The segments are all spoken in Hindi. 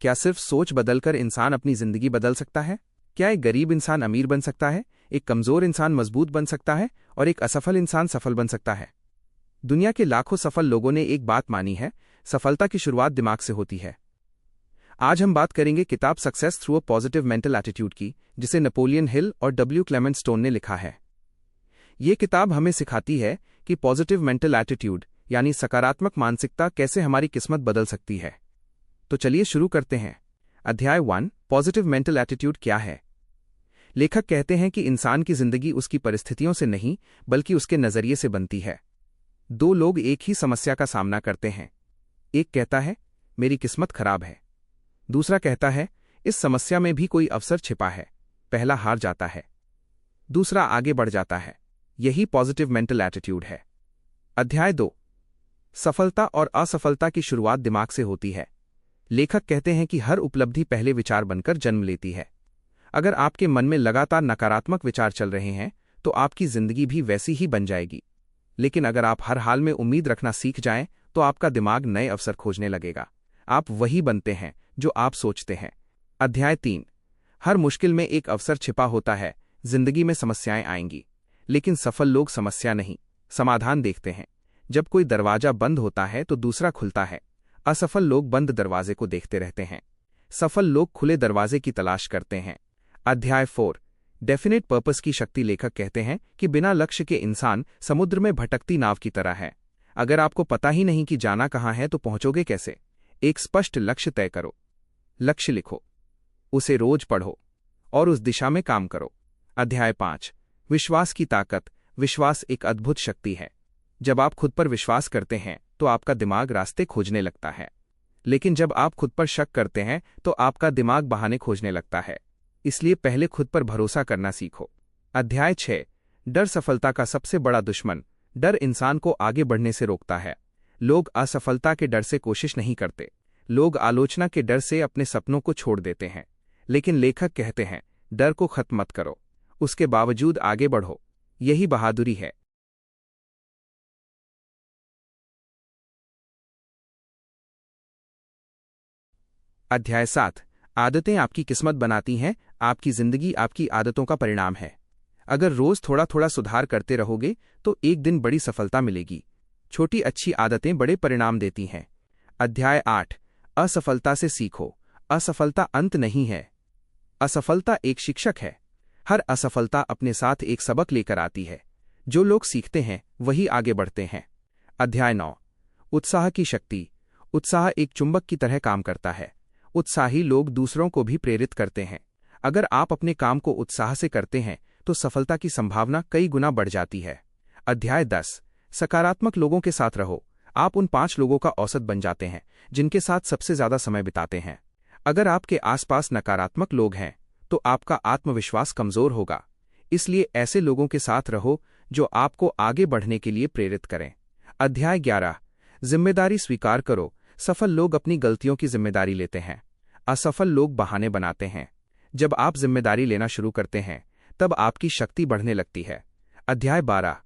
क्या सिर्फ सोच बदलकर इंसान अपनी जिंदगी बदल सकता है? क्या एक गरीब इंसान अमीर बन सकता है, एक कमजोर इंसान मजबूत बन सकता है और एक असफल इंसान सफल बन सकता है? दुनिया के लाखों सफल लोगों ने एक बात मानी है, सफलता की शुरुआत दिमाग से होती है। आज हम बात करेंगे किताब success through a positive mental attitude की, जिसे नेपोलियन हिल और डब्ल्यू क्लेमेंट स्टोन ने लिखा है। ये किताब हमें सिखाती है कि पॉजिटिव मेंटल एटीट्यूड यानी सकारात्मक मानसिकता कैसे हमारी किस्मत बदल सकती है। तो चलिए शुरू करते हैं। अध्याय 1, पॉजिटिव मेंटल एटीट्यूड क्या है? लेखक कहते हैं कि इंसान की जिंदगी उसकी परिस्थितियों से नहीं बल्कि उसके नजरिए से बनती है। दो लोग एक ही समस्या का सामना करते हैं। एक कहता है, मेरी किस्मत खराब है। दूसरा कहता है, इस समस्या में भी कोई अवसर छिपा है। पहला हार जाता है, दूसरा आगे बढ़ जाता है। यही पॉजिटिव मेंटल एटीट्यूड है। अध्याय 2, सफलता और असफलता की शुरुआत दिमाग से होती है। लेखक कहते हैं कि हर उपलब्धि पहले विचार बनकर जन्म लेती है। अगर आपके मन में लगातार नकारात्मक विचार चल रहे हैं तो आपकी जिंदगी भी वैसी ही बन जाएगी। लेकिन अगर आप हर हाल में उम्मीद रखना सीख जाएं तो आपका दिमाग नए अवसर खोजने लगेगा। आप वही बनते हैं जो आप सोचते हैं। अध्याय 3, हर मुश्किल में एक अवसर छिपा होता है। जिंदगी में समस्याएं आएंगी, लेकिन सफल लोग समस्या नहीं, समाधान देखते हैं। जब कोई दरवाजा बंद होता है तो दूसरा खुलता है। असफल लोग बंद दरवाजे को देखते रहते हैं। सफल लोग खुले दरवाजे की तलाश करते हैं। अध्याय 4, डेफिनेट पर्पस की शक्ति। लेखक कहते हैं कि बिना लक्ष्य के इंसान समुद्र में भटकती नाव की तरह है। अगर आपको पता ही नहीं कि जाना कहाँ है तो पहुंचोगे कैसे? एक स्पष्ट लक्ष्य तय करो, लक्ष्य लिखो, उसे रोज पढ़ो और उस दिशा में काम करो। अध्याय 5, विश्वास की ताकत। विश्वास एक अद्भुत शक्ति है। जब आप खुद पर विश्वास करते हैं तो आपका दिमाग रास्ते खोजने लगता है, लेकिन जब आप खुद पर शक करते हैं तो आपका दिमाग बहाने खोजने लगता है। इसलिए पहले खुद पर भरोसा करना सीखो। अध्याय 6, डर सफलता का सबसे बड़ा दुश्मन। डर इंसान को आगे बढ़ने से रोकता है। लोग असफलता के डर से कोशिश नहीं करते, लोग आलोचना के डर से अपने सपनों को छोड़ देते हैं। लेकिन लेखक कहते हैं, डर को खत्म मत करो, उसके बावजूद आगे बढ़ो। यही बहादुरी है। अध्याय 7, आदतें आपकी किस्मत बनाती हैं। आपकी जिंदगी आपकी आदतों का परिणाम है। अगर रोज थोड़ा थोड़ा सुधार करते रहोगे तो एक दिन बड़ी सफलता मिलेगी। छोटी अच्छी आदतें बड़े परिणाम देती हैं। अध्याय 8, असफलता से सीखो। असफलता अंत नहीं है, असफलता एक शिक्षक है। हर असफलता अपने साथ एक सबक लेकर आती है। जो लोग सीखते हैं वही आगे बढ़ते हैं। अध्याय 9, उत्साह की शक्ति। उत्साह एक चुंबक की तरह काम करता है। उत्साही लोग दूसरों को भी प्रेरित करते हैं। अगर आप अपने काम को उत्साह से करते हैं तो सफलता की संभावना कई गुना बढ़ जाती है। अध्याय 10, सकारात्मक लोगों के साथ रहो। आप उन 5 लोगों का औसत बन जाते हैं जिनके साथ सबसे ज्यादा समय बिताते हैं। अगर आपके आसपास नकारात्मक लोग हैं तो आपका आत्मविश्वास कमजोर होगा। इसलिए ऐसे लोगों के साथ रहो जो आपको आगे बढ़ने के लिए प्रेरित करें। अध्याय 11, जिम्मेदारी स्वीकार करो। सफल लोग अपनी गलतियों की जिम्मेदारी लेते हैं, असफल लोग बहाने बनाते हैं। जब आप जिम्मेदारी लेना शुरू करते हैं तब आपकी शक्ति बढ़ने लगती है। अध्याय 12,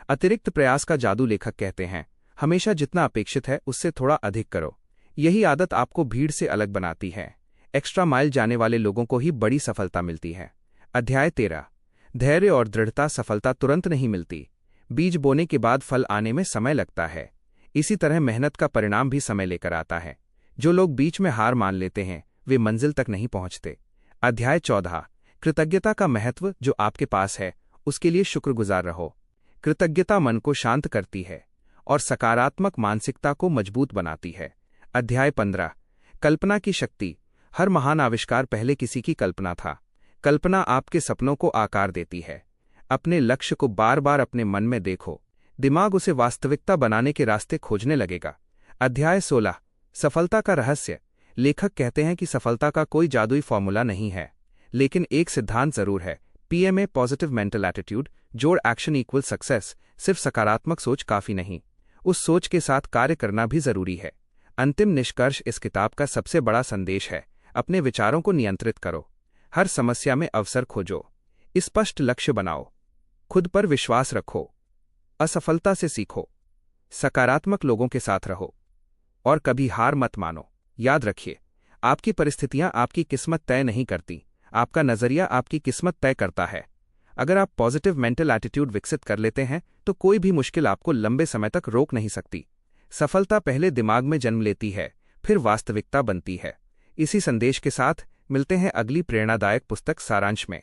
अतिरिक्त प्रयास का जादू। लेखक कहते हैं, हमेशा जितना अपेक्षित है उससे थोड़ा अधिक करो। यही आदत आपको भीड़ से अलग बनाती है। एक्स्ट्रा माइल जाने वाले लोगों को ही बड़ी सफलता मिलती है। अध्याय 13, धैर्य और दृढ़ता। सफलता तुरंत नहीं मिलती, बीज बोने के बाद फल आने में समय लगता है। इसी तरह मेहनत का परिणाम भी समय लेकर आता है। जो लोग बीच में हार मान लेते हैं वे मंजिल तक नहीं पहुंचते। अध्याय 14, कृतज्ञता का महत्व। जो आपके पास है उसके लिए शुक्रगुजार रहो। कृतज्ञता मन को शांत करती है और सकारात्मक मानसिकता को मजबूत बनाती है। अध्याय 15, कल्पना की शक्ति। हर महान आविष्कार पहले किसी की कल्पना था। कल्पना आपके सपनों को आकार देती है। अपने लक्ष्य को बार बार अपने मन में देखो, दिमाग उसे वास्तविकता बनाने के रास्ते खोजने लगेगा। अध्याय 16, सफलता का रहस्य। लेखक कहते हैं कि सफलता का कोई जादुई फॉर्मूला नहीं है, लेकिन एक सिद्धांत जरूर है। PMA, पॉजिटिव मेंटल एटीट्यूड जोड़ एक्शन इक्वल सक्सेस। सिर्फ सकारात्मक सोच काफी नहीं, उस सोच के साथ कार्य करना भी जरूरी है। अंतिम निष्कर्ष इस किताब का सबसे बड़ा संदेश है, अपने विचारों को नियंत्रित करो, हर समस्या में अवसर खोजो, स्पष्ट लक्ष्य बनाओ, खुद पर विश्वास रखो, असफलता से सीखो, सकारात्मक लोगों के साथ रहो और कभी हार मत मानो। याद रखिए, आपकी परिस्थितियां आपकी किस्मत तय नहीं करती, आपका नजरिया आपकी किस्मत तय करता है। अगर आप पॉजिटिव मेंटल एटीट्यूड विकसित कर लेते हैं तो कोई भी मुश्किल आपको लंबे समय तक रोक नहीं सकती। सफलता पहले दिमाग में जन्म लेती है, फिर वास्तविकता बनती है। इसी संदेश के साथ मिलते हैं अगली प्रेरणादायक पुस्तक सारांश में।